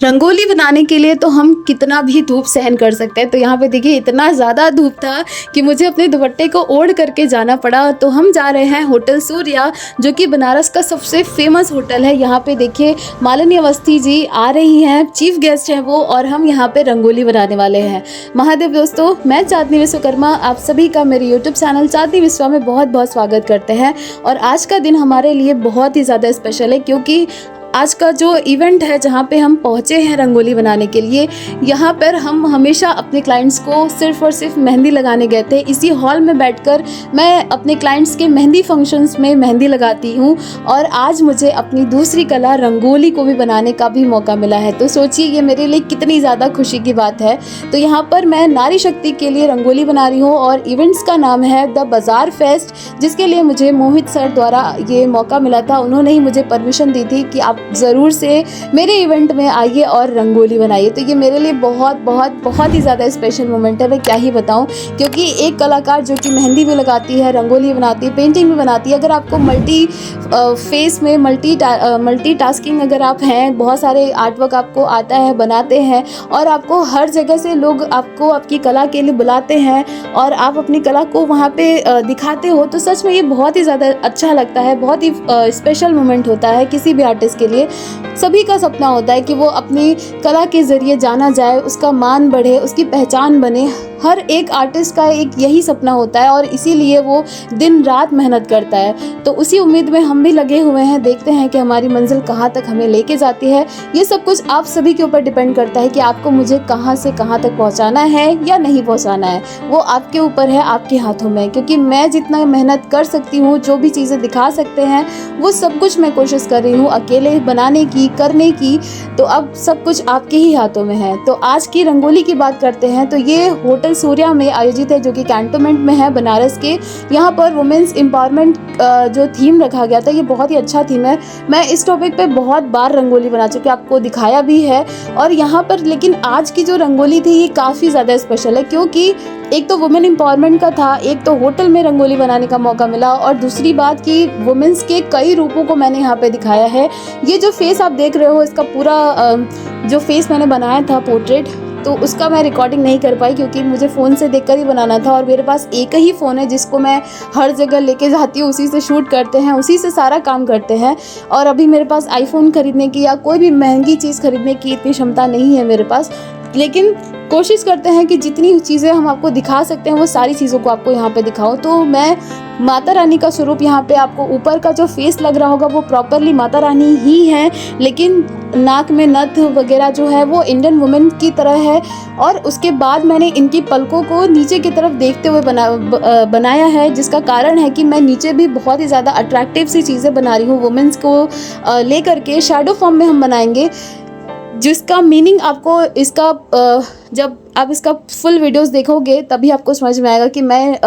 रंगोली बनाने के लिए तो हम कितना भी धूप सहन कर सकते हैं। तो यहाँ पे देखिए इतना ज़्यादा धूप था कि मुझे अपने दुपट्टे को ओढ़ करके जाना पड़ा। तो हम जा रहे हैं होटल सूर्या, जो कि बनारस का सबसे फेमस होटल है। यहाँ पे देखिए मालिनी अवस्थी जी आ रही हैं, चीफ गेस्ट हैं वो, और हम यहाँ पे रंगोली बनाने वाले हैं। महादेव दोस्तों, मैं चांदनी विश्वकर्मा आप सभी का मेरे यूट्यूब चैनल चांदनी विश्वा में बहुत बहुत स्वागत करते हैं। और आज का दिन हमारे लिए बहुत ही ज़्यादा स्पेशल है, क्योंकि आज का जो इवेंट है जहाँ पे हम पहुँचे हैं रंगोली बनाने के लिए, यहाँ पर हम हमेशा अपने क्लाइंट्स को सिर्फ और सिर्फ मेहंदी लगाने गए थे। इसी हॉल में बैठकर मैं अपने क्लाइंट्स के मेहंदी फंक्शंस में मेहंदी लगाती हूँ, और आज मुझे अपनी दूसरी कला रंगोली को भी बनाने का भी मौका मिला है। तो सोचिए ये मेरे लिए कितनी ज़्यादा खुशी की बात है। तो यहाँ पर मैं नारी शक्ति के लिए रंगोली बना रही हूँ, और इवेंट्स का नाम है द बाज़ार फेस्ट, जिसके लिए मुझे मोहित सर द्वारा ये मौका मिला था। उन्होंने ही मुझे परमिशन दी थी कि आप ज़रूर से मेरे इवेंट में आइए और रंगोली बनाइए। तो ये मेरे लिए बहुत बहुत बहुत ही ज़्यादा स्पेशल मोमेंट है, मैं क्या ही बताऊं। क्योंकि एक कलाकार जो कि मेहंदी भी लगाती है, रंगोली बनाती है, पेंटिंग भी बनाती है, अगर आपको फेस में मल्टी टास्किंग अगर आप हैं, बहुत सारे आर्ट वर्क आपको आता है, बनाते हैं, और आपको हर जगह से लोग आपको आपकी कला के लिए बुलाते हैं और आप अपनी कला को वहाँ पे दिखाते हो, तो सच में ये बहुत ही ज़्यादा अच्छा लगता है। बहुत ही स्पेशल मोमेंट होता है किसी भी आर्टिस्ट के लिए। सभी का सपना होता है कि वो अपनी कला के ज़रिए जाना जाए, उसका मान बढ़े, उसकी पहचान बने। हर एक आर्टिस्ट का एक यही सपना होता है, और इसीलिए वो दिन रात मेहनत करता है। तो उसी उम्मीद में हम भी लगे हुए हैं, देखते हैं कि हमारी मंजिल कहाँ तक हमें लेके जाती है। ये सब कुछ आप सभी के ऊपर डिपेंड करता है कि आपको मुझे कहाँ से कहाँ तक पहुँचाना है या नहीं पहुँचाना है। वो आपके ऊपर है, आपके हाथों में। क्योंकि मैं जितना मेहनत कर सकती हूँ, जो भी चीज़ें दिखा सकते हैं, वो सब कुछ मैं कोशिश कर रही हूँ अकेले बनाने की, करने की। तो अब सब कुछ आपके ही हाथों में है। तो आज की रंगोली की बात करते हैं। तो ये होटल सूर्या में आयोजित है, जो कि कैंटोनमेंट में है बनारस के। यहाँ पर वुमेन्स एम्पावरमेंट जो थीम रखा गया था, ये बहुत ही अच्छा थीम है। मैं इस टॉपिक पे बहुत बार रंगोली बना चुकी हूँ, आपको दिखाया भी है। और यहाँ पर लेकिन आज की जो रंगोली थी ये काफ़ी ज़्यादा स्पेशल है, क्योंकि एक तो वुमेन एम्पावरमेंट का था, एक तो होटल में रंगोली बनाने का मौका मिला, और दूसरी बात कि वुमेन्स के कई रूपों को मैंने यहाँ पे दिखाया है। ये जो फेस आप देख रहे हो, इसका पूरा जो फेस मैंने बनाया था पोर्ट्रेट, तो उसका मैं रिकॉर्डिंग नहीं कर पाई, क्योंकि मुझे फ़ोन से देखकर ही बनाना था। और मेरे पास एक ही फ़ोन है जिसको मैं हर जगह लेके जाती हूँ, उसी से शूट करते हैं, उसी से सारा काम करते हैं। और अभी मेरे पास आईफोन ख़रीदने की या कोई भी महंगी चीज़ खरीदने की इतनी क्षमता नहीं है मेरे पास। लेकिन कोशिश करते हैं कि जितनी चीज़ें हम आपको दिखा सकते हैं वो सारी चीज़ों को आपको यहाँ पे दिखाओ। तो मैं माता रानी का स्वरूप, यहाँ पे आपको ऊपर का जो फेस लग रहा होगा वो प्रॉपरली माता रानी ही है, लेकिन नाक में नथ वगैरह जो है वो इंडियन वुमेन की तरह है। और उसके बाद मैंने इनकी पलकों को नीचे की तरफ देखते हुए बनाया है, जिसका कारण है कि मैं नीचे भी बहुत ही ज़्यादा अट्रैक्टिव सी चीज़ें बना रही हूँ वुमेन्स को लेकर के। शैडो फॉर्म में हम बनाएंगे, जिसका मीनिंग आपको इसका जब आप इसका फुल वीडियोस देखोगे तभी आपको समझ में आएगा कि मैं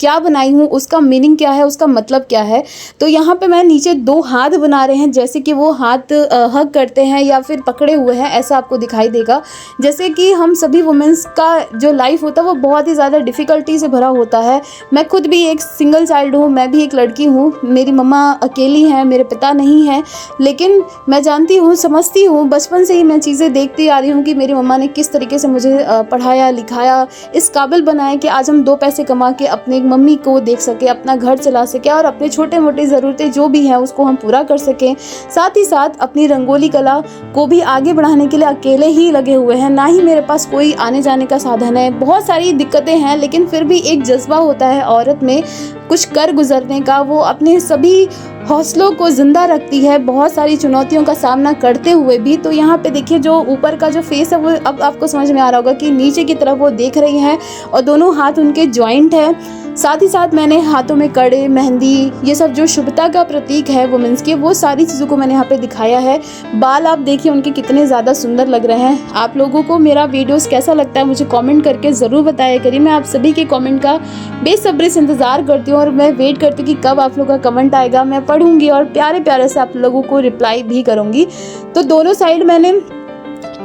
क्या बनाई हूँ, उसका मीनिंग क्या है, उसका मतलब क्या है। तो यहाँ पे मैं नीचे 2 हाथ बना रहे हैं, जैसे कि वो हाथ हग करते हैं या फिर पकड़े हुए हैं, ऐसा आपको दिखाई देगा। जैसे कि हम सभी वुमेन्स का जो लाइफ होता है वो बहुत ही ज़्यादा डिफ़िकल्टी से भरा होता है। मैं खुद भी एक सिंगल चाइल्ड हूँ, मैं भी एक लड़की हूँ। मेरी मम्मा अकेली हैं, मेरे पिता नहीं हैं, लेकिन मैं जानती हूँ, समझती हूँ, बचपन से ही मैं चीज़ें देखती आ रही हूँ कि मेरी मम्मा ने किस तरीके से मुझे पढ़ाया लिखाया, इस काबिल बनाया कि आज हम 2 पैसे कमा के अपने मम्मी को देख सके, अपना घर चला सके, और अपने छोटे मोटे ज़रूरतें जो भी हैं उसको हम पूरा कर सकें। साथ ही साथ अपनी रंगोली कला को भी आगे बढ़ाने के लिए अकेले ही लगे हुए हैं। ना ही मेरे पास कोई आने जाने का साधन है, बहुत सारी दिक्कतें हैं, लेकिन फिर भी एक जज्बा होता है औरत में कुछ कर गुजरने का। वो अपने सभी हौसलों को ज़िंदा रखती है, बहुत सारी चुनौतियों का सामना करते हुए भी। तो यहाँ पे देखिए जो ऊपर का जो फेस है वो अब आपको समझ में आ रहा होगा कि नीचे की तरफ वो देख रही हैं, और दोनों हाथ उनके जॉइंट है। साथ ही साथ मैंने हाथों में कड़े, मेहंदी, ये सब जो शुभता का प्रतीक है वुमेन्स के, वो सारी चीज़ों को मैंने यहाँ पे दिखाया है। बाल आप देखिए उनके कितने ज़्यादा सुंदर लग रहे हैं। आप लोगों को मेरा वीडियोस कैसा लगता है मुझे कमेंट करके ज़रूर बताया करिए। मैं आप सभी के कमेंट का बेसब्री से इंतज़ार करती हूँ, और मैं वेट करती हूँ कि कब आप लोगों का कमेंट आएगा। मैं पढ़ूँगी और प्यारे प्यारे से आप लोगों को रिप्लाई भी करूँगी। तो दोनों साइड मैंने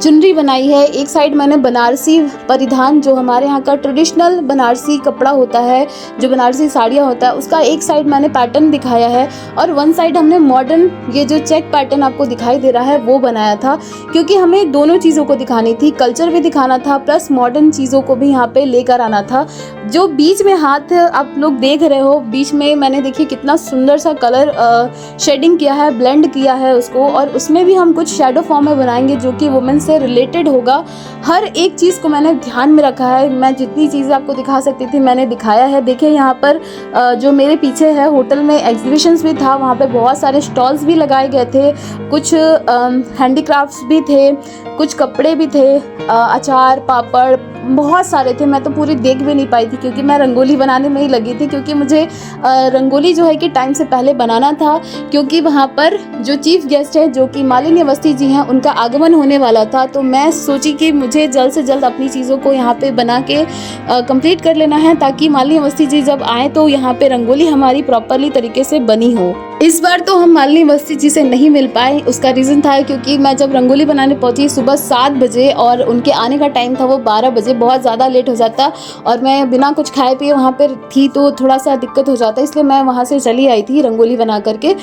चुनरी बनाई है, एक साइड मैंने बनारसी परिधान जो हमारे यहाँ का ट्रेडिशनल बनारसी कपड़ा होता है, जो बनारसी साड़ियाँ होता है, उसका एक साइड मैंने पैटर्न दिखाया है और वन साइड हमने मॉडर्न ये जो चेक पैटर्न आपको दिखाई दे रहा है वो बनाया था, क्योंकि हमें दोनों चीज़ों को दिखानी थी, कल्चर भी दिखाना था प्लस मॉडर्न चीज़ों को भी यहाँ पे लेकर आना था। जो बीच में हाथ आप लोग देख रहे हो, बीच में मैंने देखिए कितना सुंदर सा कलर शेडिंग किया है, ब्लेंड किया है उसको, और उसमें भी हम कुछ शेडो फॉर्म में बनाएंगे जो कि वुमेन से रिलेटेड होगा। हर एक चीज़ को मैंने ध्यान में रखा है, मैं जितनी चीज़ें आपको दिखा सकती थी मैंने दिखाया है। देखिए यहाँ पर जो मेरे पीछे है होटल में एग्जीबिशंस भी था, वहाँ पे बहुत सारे स्टॉल्स भी लगाए गए थे, कुछ हैंडीक्राफ्ट्स भी थे, कुछ कपड़े भी थे, अचार पापड़ बहुत सारे थे। मैं तो पूरी देख भी नहीं पाई थी क्योंकि मैं रंगोली बनाने में ही लगी थी, क्योंकि मुझे रंगोली जो है कि टाइम से पहले बनाना था, क्योंकि वहाँ पर जो चीफ गेस्ट है जो कि मालिनी अवस्थी जी हैं उनका आगमन होने वाला था। तो मैं सोची कि मुझे जल्द से जल्द अपनी चीज़ों को यहाँ पे बना के कंप्लीट कर लेना है, ताकि मालिनी अवस्थी जी जब आए तो यहाँ पे रंगोली हमारी प्रॉपरली तरीके से बनी हो। इस बार तो हम मालिनी अवस्थी जी से नहीं मिल पाए, उसका रीज़न था क्योंकि मैं जब रंगोली बनाने पहुंची सुबह 7 बजे और उनके आने का टाइम था वो 12 बजे, बहुत ज़्यादा लेट हो जाता और मैं बिना कुछ खाए पिए वहाँ पर थी तो थोड़ा सा दिक्कत हो जाता, इसलिए मैं वहाँ से चली आई थी रंगोली बना करके।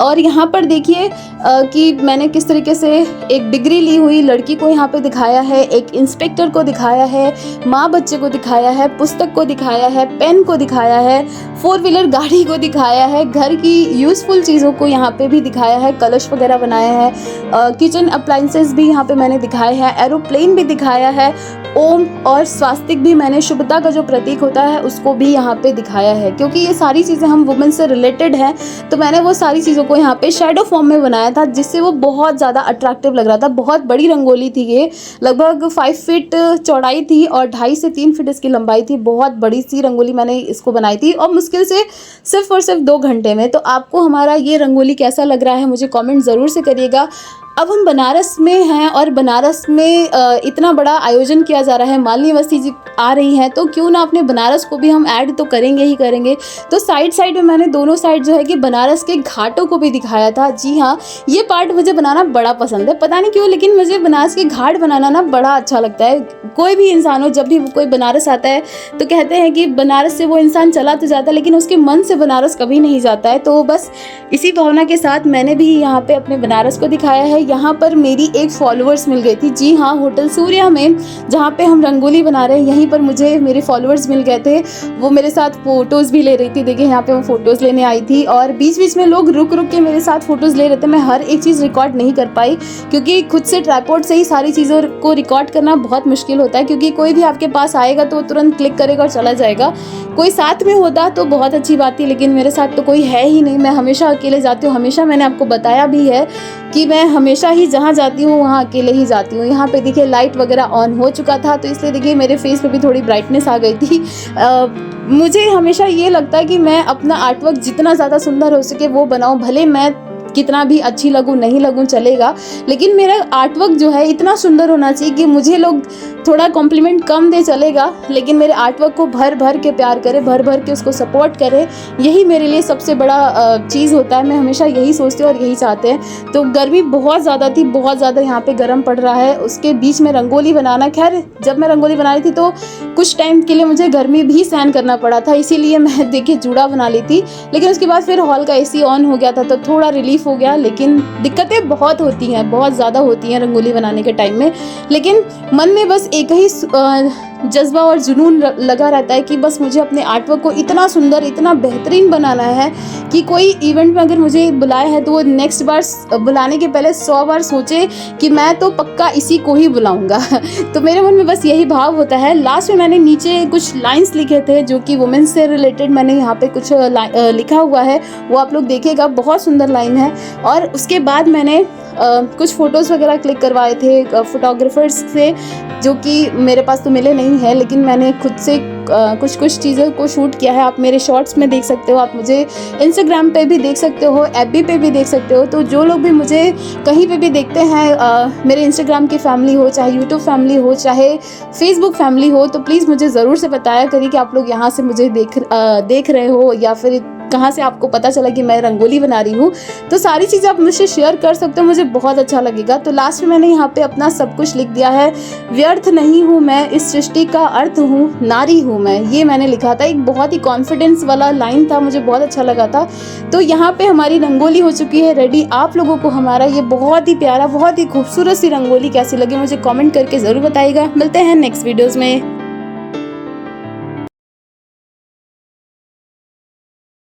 और यहाँ पर देखिए कि मैंने किस तरीके से एक डिग्री ली हुई लड़की को यहाँ पे दिखाया है, एक इंस्पेक्टर को दिखाया है, माँ बच्चे को दिखाया है, पुस्तक को दिखाया है, पेन को दिखाया है, 4 व्हीलर गाड़ी को दिखाया है, घर की यूज़फुल चीज़ों को यहाँ पे भी दिखाया है, कलश वगैरह बनाया है, किचन अप्लाइंसेस भी यहाँ पे मैंने दिखाए हैं, एरोप्लेन भी दिखाया है, ओम और स्वास्तिक भी मैंने शुभता का जो प्रतीक होता है उसको भी यहाँ पे दिखाया है। क्योंकि ये सारी चीज़ें हम वुमेन से रिलेटेड हैं तो मैंने वो सारी चीज़ों को यहाँ पे शेडो फॉर्म में बनाया था, जिससे वो बहुत ज़्यादा अट्रैक्टिव लग रहा था। बहुत बड़ी रंगोली थी ये, लगभग 5 फीट चौड़ाई थी और 2.5 से 3 फीट इसकी लंबाई थी। बहुत बड़ी सी रंगोली मैंने इसको बनाई थी और मुश्किल से सिर्फ और सिर्फ 2 घंटे में। तो आपको हमारा ये रंगोली कैसा लग रहा है मुझे कॉमेंट ज़रूर से करिएगा। अब हम बनारस में हैं और बनारस में इतना बड़ा आयोजन किया जा रहा है, मालिनी अवस्थी जी आ रही हैं, तो क्यों ना अपने बनारस को भी हम ऐड तो करेंगे ही करेंगे। तो साइड में मैंने दोनों साइड जो है कि बनारस के घाटों को भी दिखाया था। जी हाँ, ये पार्ट मुझे बनाना बड़ा पसंद है, पता नहीं क्यों, लेकिन मुझे बनारस के घाट बनाना ना बड़ा अच्छा लगता है। कोई भी इंसान हो, जब भी कोई बनारस आता है तो कहते हैं कि बनारस से वो इंसान चला तो जाता है लेकिन उसके मन से बनारस कभी नहीं जाता है। तो बस इसी भावना के साथ मैंने भी यहाँ पे अपने बनारस को दिखाया है। यहाँ पर मेरी एक फॉलोअर्स मिल गई थी। जी हाँ, होटल सूर्या में जहाँ पे हम रंगोली बना रहे हैं यहीं पर मुझे मेरे फॉलोअर्स मिल गए थे। वो मेरे साथ फ़ोटोज़ भी ले रही थी। देखिए यहाँ पे वो फ़ोटोज़ लेने आई थी और बीच बीच में लोग रुक रुक के मेरे साथ फ़ोटोज़ ले रहे थे। मैं हर एक चीज़ रिकॉर्ड नहीं कर पाई क्योंकि खुद से ट्राइपॉड से ही सारी चीज़ों को रिकॉर्ड करना बहुत मुश्किल होता है, क्योंकि कोई भी आपके पास आएगा तो तुरंत क्लिक करेगा और चला जाएगा। कोई साथ में होता तो बहुत अच्छी बात थी, लेकिन मेरे साथ तो कोई है ही नहीं। मैं हमेशा अकेले जाती हूँ, हमेशा मैंने आपको बताया भी है कि मैं हमेशा ही जहाँ जाती हूँ वहाँ अकेले ही जाती हूँ। यहाँ पे देखिए लाइट वगैरह ऑन हो चुका था तो इसलिए देखिए मेरे फेस पे भी थोड़ी ब्राइटनेस आ गई थी। मुझे हमेशा ये लगता है कि मैं अपना आर्टवर्क जितना ज़्यादा सुंदर हो सके वो बनाऊँ, भले मैं कितना भी अच्छी लगूँ नहीं लगूँ चलेगा, लेकिन मेरा आर्टवर्क जो है इतना सुंदर होना चाहिए कि मुझे लोग थोड़ा कॉम्प्लीमेंट कम दे चलेगा, लेकिन मेरे आर्टवर्क को भर भर के प्यार करे, भर भर के उसको सपोर्ट करे। यही मेरे लिए सबसे बड़ा चीज़ होता है। मैं हमेशा यही सोचती हूँ और यही चाहते हैं। तो गर्मी बहुत ज़्यादा थी, बहुत ज़्यादा यहाँ पे गर्म पड़ रहा है, उसके बीच में रंगोली बनाना। खैर जब मैं रंगोली बना रही थी तो कुछ टाइम के लिए मुझे गर्मी भी सहन करना पड़ा था, इसीलिए मैं देखिए जूड़ा बना ली थी। लेकिन उसके बाद फिर हॉल का AC ऑन हो गया था तो थोड़ा रिलीफ हो गया। लेकिन दिक्कतें बहुत होती हैं, बहुत ज़्यादा होती हैं रंगोली बनाने के टाइम में, लेकिन मन में बस एक ही जज्बा और जुनून लगा रहता है कि बस मुझे अपने आर्टवर्क को इतना सुंदर, इतना बेहतरीन बनाना है कि कोई इवेंट में अगर मुझे बुलाया है तो वो नेक्स्ट बार बुलाने के पहले 100 बार सोचे कि मैं तो पक्का इसी को ही बुलाऊंगा। तो मेरे मन में बस यही भाव होता है। लास्ट में मैंने नीचे कुछ लाइंस लिखे थे जो कि वुमेन से रिलेटेड मैंने यहाँ पे कुछ लिखा हुआ है, वो आप लोग देखिएगा, बहुत सुंदर लाइन है। और उसके बाद मैंने कुछ फ़ोटोज़ वगैरह क्लिक करवाए थे फोटोग्राफर्स से, जो कि मेरे पास तो मिले नहीं हैं, लेकिन मैंने खुद से कुछ चीज़ों को शूट किया है। आप मेरे शॉर्ट्स में देख सकते हो, आप मुझे इंस्टाग्राम पे भी देख सकते हो, FB पे भी देख सकते हो। तो जो लोग भी मुझे कहीं पे भी देखते हैं, मेरे इंस्टाग्राम की फैमिली हो, चाहे यूट्यूब फैमिली हो, चाहे फेसबुक फैमिली हो, तो प्लीज़ मुझे ज़रूर से बताया करिए कि आप लोग यहाँ से मुझे देख रहे हो या फिर कहाँ से आपको पता चला कि मैं रंगोली बना रही हूँ। तो सारी चीज़ें आप मुझसे शेयर कर सकते हो, मुझे बहुत अच्छा लगेगा। तो लास्ट में मैंने यहाँ पे अपना सब कुछ लिख दिया है, व्यर्थ नहीं हूँ मैं, इस सृष्टि का अर्थ हूँ, नारी हूँ मैं, ये मैंने लिखा था। एक बहुत ही कॉन्फिडेंस वाला लाइन था, मुझे बहुत अच्छा लगा था। तो यहाँ पे हमारी रंगोली हो चुकी है रेडी। आप लोगों को हमारा ये बहुत ही प्यारा, बहुत ही खूबसूरत सी रंगोली कैसी लगी मुझे कमेंट करके ज़रूर बताइएगा। मिलते हैं नेक्स्ट वीडियोज़ में।